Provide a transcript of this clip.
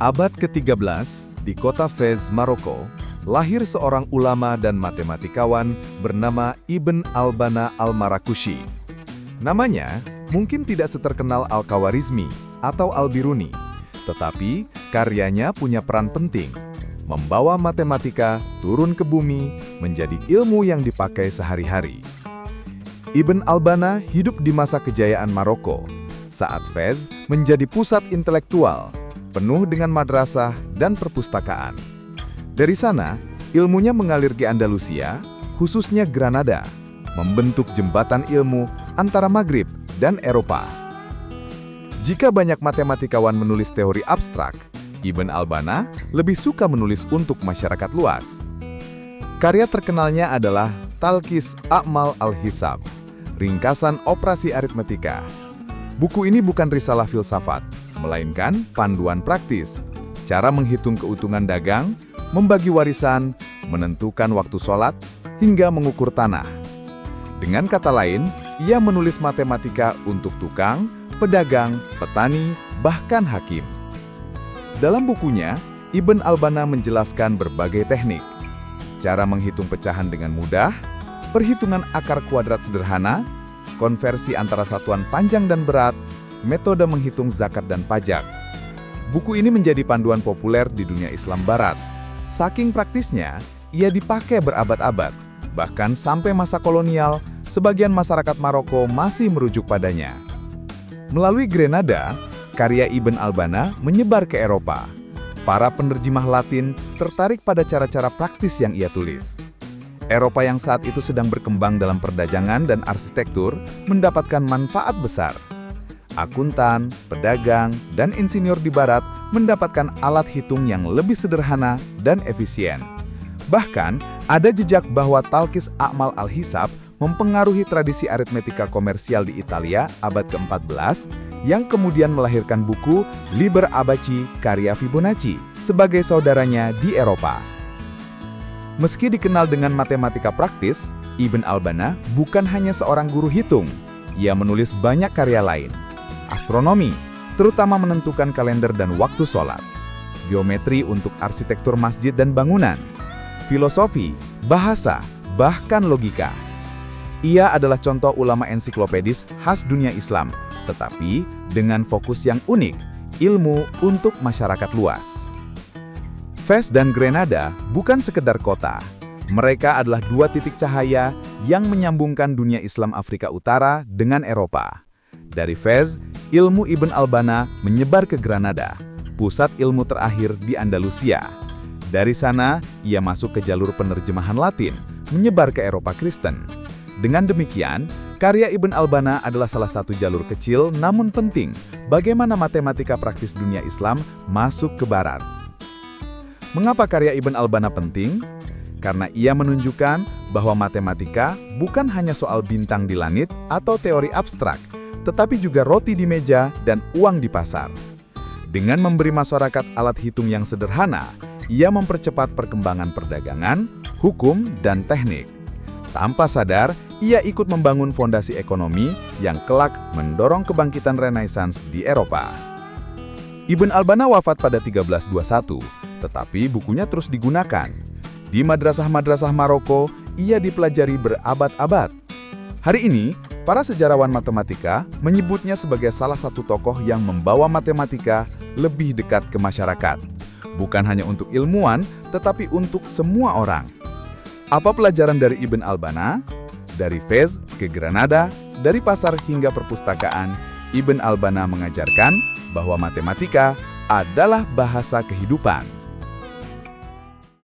Abad ke-13, di kota Fez, Maroko, lahir seorang ulama dan matematikawan bernama Ibn Albana al-Marakushi. Namanya mungkin tidak seterkenal Al-Khawarizmi atau Al-Biruni, tetapi karyanya punya peran penting, membawa matematika turun ke bumi menjadi ilmu yang dipakai sehari-hari. Ibn Albana hidup di masa kejayaan Maroko, saat Fez menjadi pusat intelektual, penuh dengan madrasah dan perpustakaan. Dari sana, ilmunya mengalir ke Andalusia, khususnya Granada, membentuk jembatan ilmu antara Maghrib dan Eropa. Jika banyak matematikawan menulis teori abstrak, Ibn Albana lebih suka menulis untuk masyarakat luas. Karya terkenalnya adalah Talkhis A'mal al-Hisab, ringkasan operasi aritmetika. Buku ini bukan risalah filsafat, melainkan panduan praktis, cara menghitung keuntungan dagang, membagi warisan, menentukan waktu sholat, hingga mengukur tanah. Dengan kata lain, ia menulis matematika untuk tukang, pedagang, petani, bahkan hakim. Dalam bukunya, Ibn Albana menjelaskan berbagai teknik, cara menghitung pecahan dengan mudah, perhitungan akar kuadrat sederhana, konversi antara satuan panjang dan berat, metode menghitung zakat dan pajak. Buku ini menjadi panduan populer di dunia Islam Barat. Saking praktisnya, ia dipakai berabad-abad. Bahkan sampai masa kolonial, sebagian masyarakat Maroko masih merujuk padanya. Melalui Granada, karya Ibn Albana menyebar ke Eropa. Para penerjemah Latin tertarik pada cara-cara praktis yang ia tulis. Eropa yang saat itu sedang berkembang dalam perdagangan dan arsitektur mendapatkan manfaat besar. Akuntan, pedagang, dan insinyur di barat mendapatkan alat hitung yang lebih sederhana dan efisien. Bahkan, ada jejak bahwa Talkhis A'mal al-Hisab mempengaruhi tradisi aritmetika komersial di Italia abad ke-14 yang kemudian melahirkan buku Liber Abaci karya Fibonacci sebagai saudaranya di Eropa. Meski dikenal dengan matematika praktis, Ibn Albana bukan hanya seorang guru hitung. Ia menulis banyak karya lain. Astronomi, terutama menentukan kalender dan waktu sholat. Geometri untuk arsitektur masjid dan bangunan. Filosofi, bahasa, bahkan logika. Ia adalah contoh ulama ensiklopedis khas dunia Islam, tetapi dengan fokus yang unik, ilmu untuk masyarakat luas. Fez dan Granada bukan sekedar kota. Mereka adalah dua titik cahaya yang menyambungkan dunia Islam Afrika Utara dengan Eropa. Dari Fez, ilmu Ibn Albana menyebar ke Granada, pusat ilmu terakhir di Andalusia. Dari sana, ia masuk ke jalur penerjemahan Latin, menyebar ke Eropa Kristen. Dengan demikian, karya Ibn Albana adalah salah satu jalur kecil namun penting bagaimana matematika praktis dunia Islam masuk ke Barat. Mengapa karya Ibn Albana penting? Karena ia menunjukkan bahwa matematika bukan hanya soal bintang di langit atau teori abstrak, tetapi juga roti di meja dan uang di pasar. Dengan memberi masyarakat alat hitung yang sederhana, ia mempercepat perkembangan perdagangan, hukum, dan teknik. Tanpa sadar, ia ikut membangun fondasi ekonomi yang kelak mendorong kebangkitan Renaissance di Eropa. Ibn Albana wafat pada 1321, tetapi bukunya terus digunakan. Di madrasah-madrasah Maroko, ia dipelajari berabad-abad. Hari ini, para sejarawan matematika menyebutnya sebagai salah satu tokoh yang membawa matematika lebih dekat ke masyarakat. Bukan hanya untuk ilmuwan, tetapi untuk semua orang. Apa pelajaran dari Ibn Albana? Dari Fez ke Granada, dari pasar hingga perpustakaan, Ibn Albana mengajarkan bahwa matematika adalah bahasa kehidupan.